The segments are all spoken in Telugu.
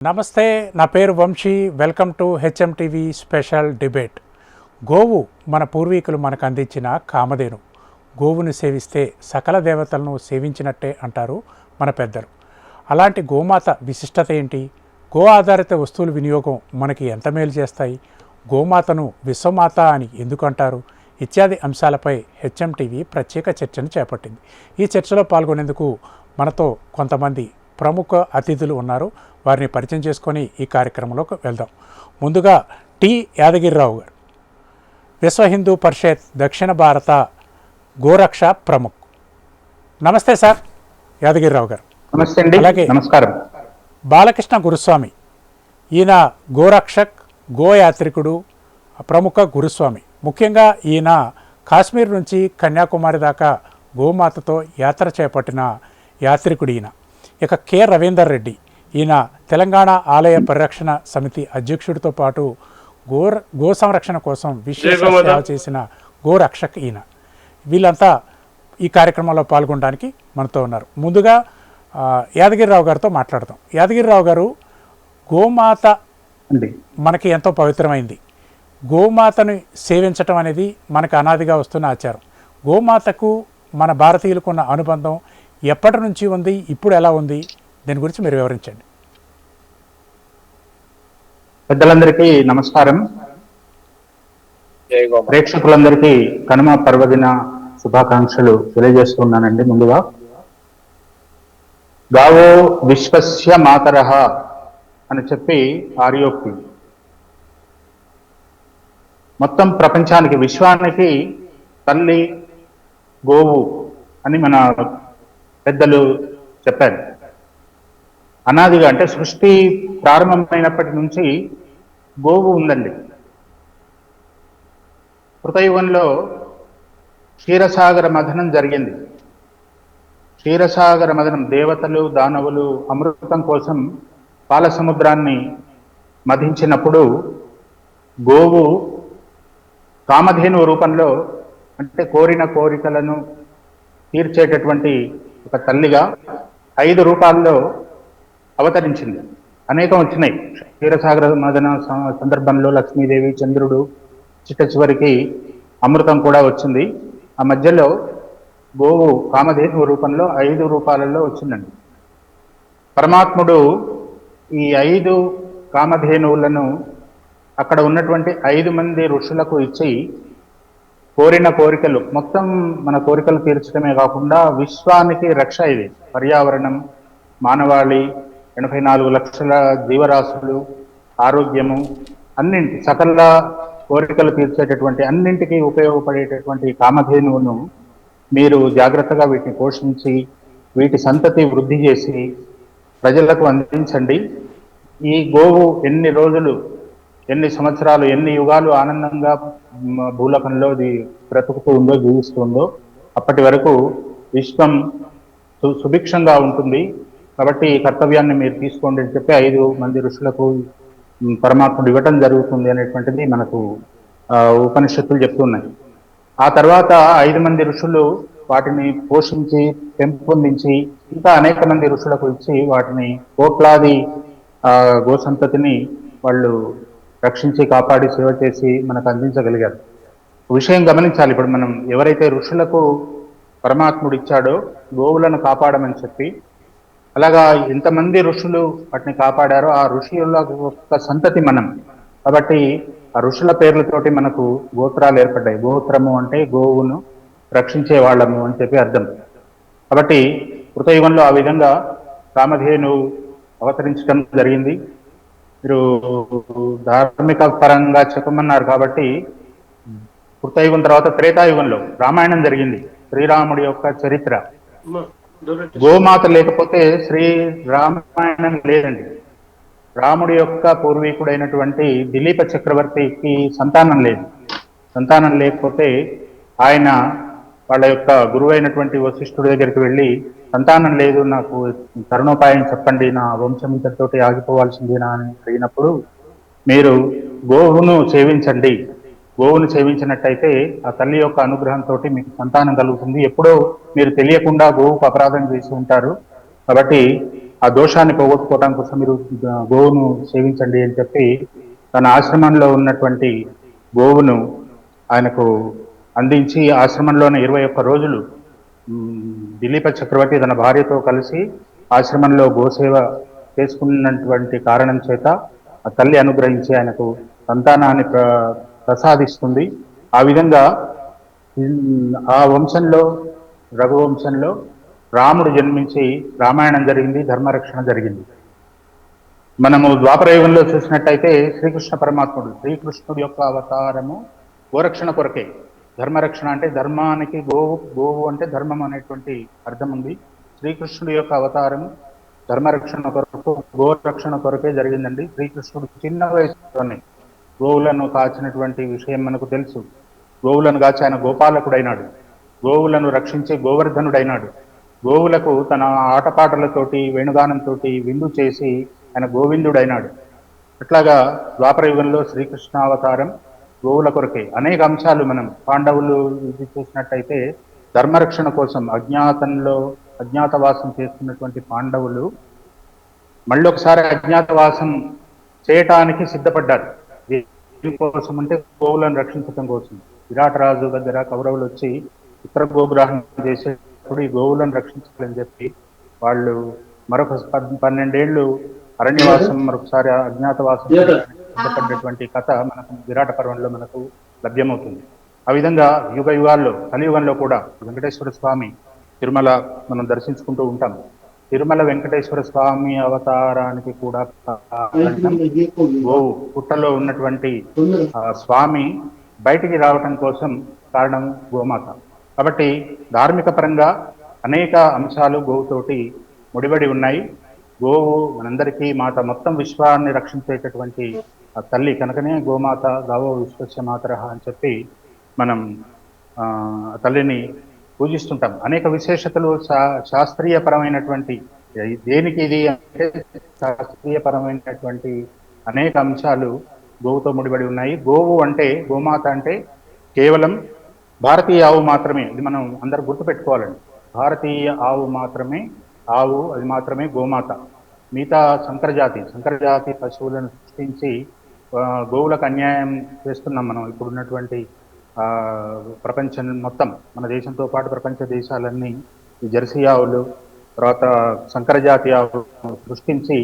నమస్తే, నా పేరు Vamshi. Welcome to HM TV special debate. గోవు మన పూర్వీకులు మనకు అందించిన కామధేను. గోవును సేవిస్తే సకల దేవతలను సేవించినట్టే అంటారు మన పెద్దలు. అలాంటి గోమాత విశిష్టత ఏంటి? గో ఆధారిత వస్తువుల వినియోగం మనకి ఎంత మేలు చేస్తాయి? గోమాతను విశ్వమాత అని ఎందుకు అంటారు? ఇత్యాది అంశాలపై హెచ్ఎం టీవీ ప్రత్యేక చర్చను చేపట్టింది. ఈ చర్చలో పాల్గొనేందుకు మనతో కొంతమంది ప్రముఖ అతిథులు ఉన్నారు. వారిని పరిచయం చేసుకొని ఈ కార్యక్రమంలోకి వెళ్దాం. ముందుగా టి యాదగిరిరావు గారు, విశ్వ హిందూ పరిషత్ దక్షిణ భారత గోరక్ష ప్రముఖ్. నమస్తే సార్ యాదగిరిరావు గారు. నమస్తే అండి. అలాగే నమస్కారం. బాలకృష్ణ గురుస్వామి, ఈయన గోరక్షక్, గోయాత్రికుడు, ప్రముఖ గురుస్వామి. ముఖ్యంగా ఈయన కాశ్మీర్ నుంచి కన్యాకుమారి దాకా గోమాతతో యాత్ర చేపట్టిన యాత్రికుడు ఈయన. ఇక కె రవీందర్ రెడ్డి, ఈయన తెలంగాణ ఆలయ పరిరక్షణ సమితి అధ్యక్షుడితో పాటు గో సంరక్షణ కోసం విశేష సేవ చేసిన గోరక్షక్ ఈయన. వీళ్ళంతా ఈ కార్యక్రమంలో పాల్గొనడానికి మనతో ఉన్నారు. ముందుగా యాదగిరిరావు గారితో మాట్లాడతాం. యాదగిరిరావు గారు, గోమాత మనకి ఎంతో పవిత్రమైంది. గోమాతను సేవించటం అనేది మనకు అనాదిగా వస్తున్న ఆచారం. గోమాతకు మన భారతీయులకు ఉన్న అనుబంధం ఎప్పటి నుంచి ఉంది, ఇప్పుడు ఎలా ఉంది? దీని గురించి మీరు వివరించండి. పెద్దలందరికీ నమస్కారం. ప్రేక్షకులందరికీ కనుమ పర్వదిన శుభాకాంక్షలు తెలియజేస్తున్నానండి. ముందుగా గావో విశ్వస్య మాతరః అని చెప్పి ఆర్యోక్తి. మొత్తం ప్రపంచానికి, విశ్వానికి తల్లి గోవు అని మన పెద్దలు చెప్పారు. అనాదిగా, అంటే సృష్టి ప్రారంభమైనప్పటి నుంచి గోవు ఉందండి. కృతయుగంలో క్షీరసాగర మథనం జరిగింది. క్షీరసాగర మథనం, దేవతలు దానవులు అమృతం కోసం పాల సముద్రాన్ని మథించినప్పుడు గోవు కామధేను రూపంలో, అంటే కోరిన కోరికలను తీర్చేటటువంటి ఒక తల్లిగా 5 రూపాల్లో అవతరించింది. అనేకం వచ్చినాయి. క్షీరసాగర మదన సందర్భంలో లక్ష్మీదేవి, చంద్రుడు, చిట్ట చివరికి అమృతం కూడా వచ్చింది. ఆ మధ్యలో గోవు కామధేను రూపంలో 5 రూపాలలో వచ్చిందండి. పరమాత్ముడు ఈ 5 కామధేనువులను అక్కడ ఉన్నటువంటి 5 మంది ఋషులకు ఇచ్చి కోరిన కోరికలు, మొత్తం మన కోరికలు తీర్చడమే కాకుండా విశ్వానికి రక్ష. ఇది పర్యావరణం, మానవాళి, 84 లక్షల జీవరాశులు, ఆరోగ్యము, అన్నింటి సకల కోరికలు తీర్చేటటువంటి అన్నింటికీ ఉపయోగపడేటటువంటి కామధేనువును మీరు జాగ్రత్తగా వీటిని పోషించి వీటి సంతతి వృద్ధి చేసి ప్రజలకు అందించండి. ఈ గోవు ఎన్ని రోజులు, ఎన్ని సంవత్సరాలు, ఎన్ని యుగాలు ఆనందంగా భూలోకంలో బ్రతుకుతూ ఉందో, జీవిస్తుందో, అప్పటి వరకు విశ్వం సుభిక్షంగా ఉంటుంది. కాబట్టి ఈ కర్తవ్యాన్ని మీరు తీసుకోండి అని చెప్పి 5 మంది ఋషులకు పరమాత్ముడు ఇవ్వటం జరుగుతుంది అనేటువంటిది మనకు ఉపనిషత్తులు చెప్తున్నాయి. ఆ తర్వాత 5 మంది ఋషులు వాటిని పోషించి పెంపొందించి ఇంకా అనేక మంది ఋషులకు ఇచ్చి వాటిని కోట్లాది గోసంతతిని వాళ్ళు రక్షించి కాపాడి సేవ చేసి మనకు అందించగలిగారు. విషయం గమనించాలి. ఇప్పుడు మనం ఎవరైతే ఋషులకు పరమాత్ముడు ఇచ్చాడో గోవులను కాపాడమని చెప్పి, అలాగా ఎంతమంది ఋషులు వాటిని కాపాడారో ఆ ఋషుల యొక్క సంతతి మనం. కాబట్టి ఆ ఋషుల పేర్లతోటి మనకు గోత్రాలు ఏర్పడ్డాయి. గోత్రము అంటే గోవును రక్షించే వాళ్ళము అని చెప్పి అర్థం. కాబట్టి కృతయుగంలో ఆ విధంగా కామధేను అవతరించడం జరిగింది. మీరు ధార్మిక పరంగా చెప్పమన్నారు కాబట్టి కృతయుగం తర్వాత త్రేతాయుగంలో రామాయణం జరిగింది. శ్రీరాముడి యొక్క చరిత్ర. గోమాత లేకపోతే శ్రీ రామాయణం లేదండి. రాముడి యొక్క పూర్వీకుడైనటువంటి దిలీప చక్రవర్తికి సంతానం లేదు. సంతానం లేకపోతే ఆయన వాళ్ళ యొక్క గురువు అయినటువంటి వశిష్ఠుడి దగ్గరికి వెళ్ళి, సంతానం లేదు, నాకు తరుణోపాయం చెప్పండి, నా వంశం ఇంతటితోటి ఆగిపోవాల్సిందేనా అని అడిగినప్పుడు, మీరు గోవును సేవించండి, గోవును సేవించినట్టయితే ఆ తల్లి యొక్క అనుగ్రహంతో మీకు సంతానం కలుగుతుంది. ఎప్పుడో మీరు తెలియకుండా గోవుకు అపరాధం చేసి ఉంటారు. కాబట్టి ఆ దోషాన్ని పోగొట్టుకోవడం కోసం మీరు గోవును సేవించండి అని చెప్పి తన ఆశ్రమంలో ఉన్నటువంటి గోవును ఆయనకు అందించి ఆశ్రమంలోనే 21 రోజులు దిలీప చక్రవర్తి తన భార్యతో కలిసి ఆశ్రమంలో గోసేవ చేసుకున్నటువంటి కారణం చేత ఆ తల్లి అనుగ్రహించి ఆయనకు సంతానాన్ని ప్రసాదిస్తుంది. ఆ విధంగా ఆ వంశంలో రఘువంశంలో రాముడు జన్మించి రామాయణం జరిగింది, ధర్మరక్షణ జరిగింది. మనము ద్వాపర యుగంలో చూసినట్టయితే శ్రీకృష్ణ పరమాత్ముడు, శ్రీకృష్ణుడి యొక్క అవతారము గోరక్షణ కొరకే. ధర్మరక్షణ అంటే ధర్మానికి గోవు అంటే ధర్మం అనేటువంటి అర్థం ఉంది. శ్రీకృష్ణుడి యొక్క అవతారం ధర్మరక్షణ కొరకు, గోరక్షణ కొరకే జరిగిందండి. శ్రీకృష్ణుడు చిన్న వయసులోనే గోవులను కాచినటువంటి విషయం మనకు తెలుసు. గోవులను కాచి ఆయన గోపాలకుడైనాడు, గోవులను రక్షించే గోవర్ధనుడైనాడు. గోవులకు తన ఆటపాటలతోటి వేణుగానంతో విందు చేసి ఆయన గోవిందుడైనాడు. అట్లాగా ద్వాపర యుగంలో శ్రీకృష్ణావతారం గోవుల కొరకే. అనేక అంశాలు మనం పాండవులు ఇది చూసినట్టయితే ధర్మరక్షణ కోసం అజ్ఞాతవాసం చేస్తున్నటువంటి పాండవులు మళ్ళీ ఒకసారి అజ్ఞాతవాసం చేయటానికి సిద్ధపడ్డారు. కోసం అంటే గోవులను రక్షించడం కోసం. విరాటరాజు దగ్గర కౌరవులు వచ్చి ఉత్తర గోగ్రహణం చేసేటప్పుడు ఈ గోవులను రక్షించాలని చెప్పి వాళ్ళు మరొక 12 ఏళ్ళు అరణ్యవాసం, మరొకసారి అజ్ఞాతవాసం సిద్ధపడ్డటువంటి కథ మనకు విరాట పర్వంలో మనకు లభ్యమవుతుంది. ఆ విధంగా యుగ యుగాల్లో కలియుగంలో కూడా వెంకటేశ్వర స్వామి తిరుమల మనం దర్శించుకుంటూ ఉంటాం. తిరుమల వెంకటేశ్వర స్వామి అవతారానికి కూడా గోవు, పుట్టలో ఉన్నటువంటి స్వామి బయటికి రావటం కోసం కారణం గోమాత. కాబట్టి ధార్మిక పరంగా అనేక అంశాలు గోవుతోటి ముడిపడి ఉన్నాయి. గోవు మనందరికీ మాత, మొత్తం విశ్వాన్ని రక్షించేటటువంటి తల్లి కనుకనే గోమాత గావో విశ్వస్య మాతరః అని చెప్పి మనం తల్లిని పూజిస్తుంటాం. అనేక విశేషతలు శాస్త్రీయపరమైనటువంటి, దేనికి ఇది అంటే శాస్త్రీయపరమైనటువంటి అనేక అంశాలు గోవుతో ముడిపడి ఉన్నాయి. గోవు అంటే, గోమాత అంటే కేవలం భారతీయ ఆవు మాత్రమే. ఇది మనం అందరూ గుర్తుపెట్టుకోవాలండి. భారతీయ ఆవు మాత్రమే ఆవు, అది మాత్రమే గోమాత. మిగతా సంకరజాతి పశువులను సృష్టించి గోవులకు అన్యాయం చేస్తున్నాం మనం. ఇప్పుడున్నటువంటి ప్రపంచం మొత్తం, మన దేశంతో పాటు ప్రపంచ దేశాలన్నీ ఈ జెర్సీ ఆవులు, తర్వాత సంకరజాతి ఆవులు సృష్టించి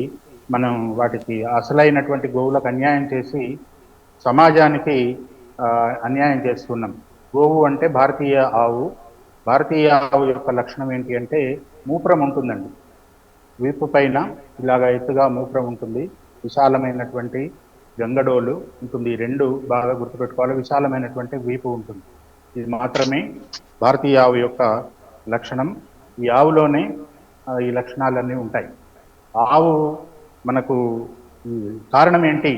మనం వాటికి అసలైనటువంటి గోవులకు అన్యాయం చేసి సమాజానికి అన్యాయం చేస్తున్నాం. గోవు అంటే భారతీయ ఆవు. భారతీయ ఆవు యొక్క లక్షణం ఏంటి అంటే మూత్రం ఉంటుందండి. వీపు పైన ఇలాగా ఎత్తుగా మూత్రం ఉంటుంది, విశాలమైనటువంటి గంగడోలు ఉంటుంది. ఈ రెండు బాగా గుర్తుపెట్టుకోవాలి. విశాలమైనటువంటి వీపు ఉంటుంది. ఇది మాత్రమే భారతీయ ఆవు యొక్క లక్షణం. ఈ ఆవులోనే ఈ లక్షణాలన్నీ ఉంటాయి. ఆవు మనకు కారణం ఏంటి,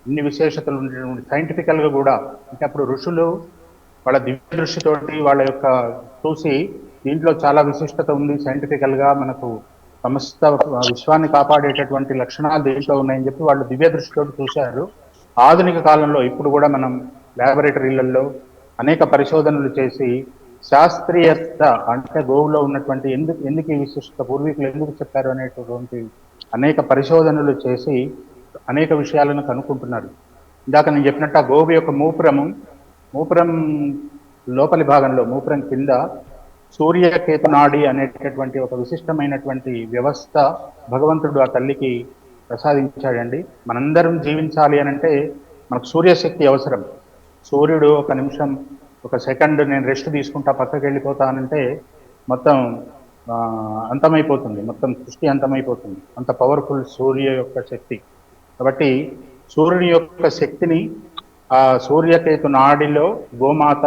ఇన్ని విశేషతలు ఉండేటువంటి సైంటిఫికల్గా కూడా అంటే అప్పుడు ఋషులు వాళ్ళ దివ్య దృష్టితోటి వాళ్ళ యొక్క చూసి దీంట్లో చాలా విశిష్టత ఉంది, సైంటిఫికల్గా మనకు సమస్త విశ్వాన్ని కాపాడేటటువంటి లక్షణాలు దీంట్లో ఉన్నాయని చెప్పి వాళ్ళు దివ్య దృష్టితో చూశారు. ఆధునిక కాలంలో ఇప్పుడు కూడా మనం ల్యాబొరేటరీలలో అనేక పరిశోధనలు చేసి శాస్త్రీయత అంటే గోవులో ఉన్నటువంటి ఎందుకు ఈ విశిష్టత, పూర్వీకులు ఎందుకు చెప్పారు అనేటటువంటి అనేక పరిశోధనలు చేసి అనేక విషయాలను కనుక్కుంటున్నారు. ఇందాక నేను చెప్పినట్టు ఆ గోవు యొక్క మూపురం లోపలి భాగంలో, మూపురం కింద సూర్యకేతు నాడి అనేటటువంటి ఒక విశిష్టమైనటువంటి వ్యవస్థ భగవంతుడు ఆ తల్లికి ప్రసాదించాడండి. మనందరం జీవించాలి అనంటే మనకు సూర్యశక్తి అవసరం. సూర్యుడు ఒక నిమిషం, ఒక సెకండ్ నేను రెస్ట్ తీసుకుంటా, పక్కకి వెళ్ళిపోతానంటే మొత్తం అంతమైపోతుంది, మొత్తం సృష్టి అంతమైపోతుంది. అంత పవర్ఫుల్ సూర్య యొక్క శక్తి. కాబట్టి సూర్యుని యొక్క శక్తిని ఆ సూర్యకేతు నాడిలో గోమాత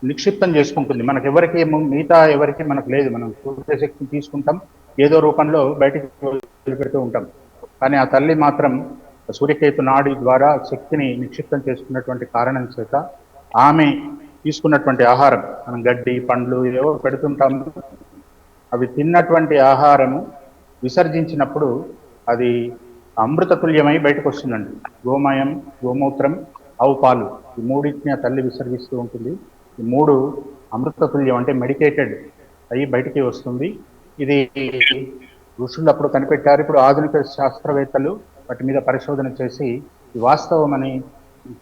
నిక్షిప్తం చేసుకుంటుంది. మనకు ఎవరికి, మిగతా ఎవరికి మనకు లేదు. మనం సూర్యశక్తిని తీసుకుంటాం, ఏదో రూపంలో బయటికి వదిలిపెడుతూ ఉంటాం. కానీ ఆ తల్లి మాత్రం సూర్యకేతు నాడి ద్వారా శక్తిని నిక్షిప్తం చేసుకున్నటువంటి కారణం చేత ఆమె తీసుకున్నటువంటి ఆహారం, మనం గడ్డి, పండ్లు ఏవో పెడుతుంటాము, అవి తిన్నటువంటి ఆహారము విసర్జించినప్పుడు అది అమృతతుల్యమై బయటకు వస్తుందండి. గోమయం, గోమూత్రం, ఆవు పాలు, ఈ మూడింటిని ఆ తల్లి విసర్జిస్తూ ఉంటుంది. ఈ మూడు అమృతతుల్యం అంటే మెడికేటెడ్ అయ్యి బయటికి వస్తుంది. ఇది ఋషులు అప్పుడు కనిపెట్టారు. ఇప్పుడు ఆధునిక శాస్త్రవేత్తలు వాటి మీద పరిశోధన చేసి ఇది వాస్తవమని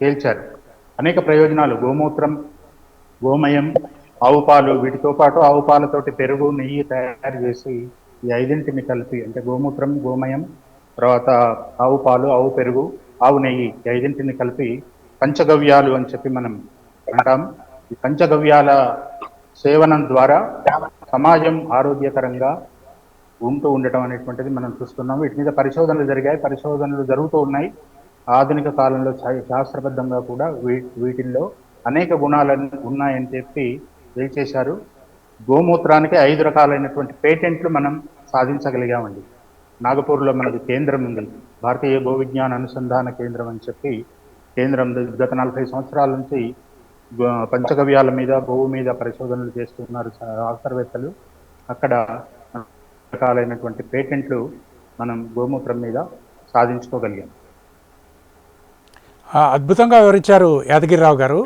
తేల్చారు. అనేక ప్రయోజనాలు గోమూత్రం, గోమయం, ఆవు పాలు, వీటితో పాటు ఆవు పాలతోటి పెరుగు, నెయ్యి తయారు చేసి ఈ ఐదింటిని కలిపి అంటే గోమూత్రం, గోమయం, తర్వాత ఆవు పాలు, ఆవు పెరుగు, ఆవు నెయ్యి, ఈ ఐదింటిని కలిపి పంచగవ్యాలు అని చెప్పి మనం అంటాం. ఈ పంచగవ్యాల సేవనం ద్వారా సమాజం ఆరోగ్యకరంగా ఉంటూ ఉండటం అనేటువంటిది మనం చూస్తున్నాం. వీటి మీద పరిశోధనలు జరిగాయి, పరిశోధనలు జరుగుతూ ఉన్నాయి. ఆధునిక కాలంలో శాస్త్రబద్ధంగా కూడా వీటిల్లో అనేక గుణాలు ఉన్నాయని చెప్పి తెలియచేశారు. గోమూత్రానికి 5 రకాలైనటువంటి పేటెంట్లు మనం సాధించగలిగామండి. నాగపూర్లో మనకు కేంద్రం ఉంది, భారతీయ గో విజ్ఞాన అనుసంధాన కేంద్రం అని చెప్పి కేంద్రం గత 40 సంవత్సరాల నుంచి పంచగవ్యాల మీద, గోవు మీద పరిశోధనలు చేస్తున్నారు శాస్త్రవేత్తలు. అక్కడ రకాలైనటువంటి పేటెంట్లు మనం గోమూత్రం మీద సాధించుకోగలిగాం. అద్భుతంగా వివరించారు యాదగిరిరావు గారు.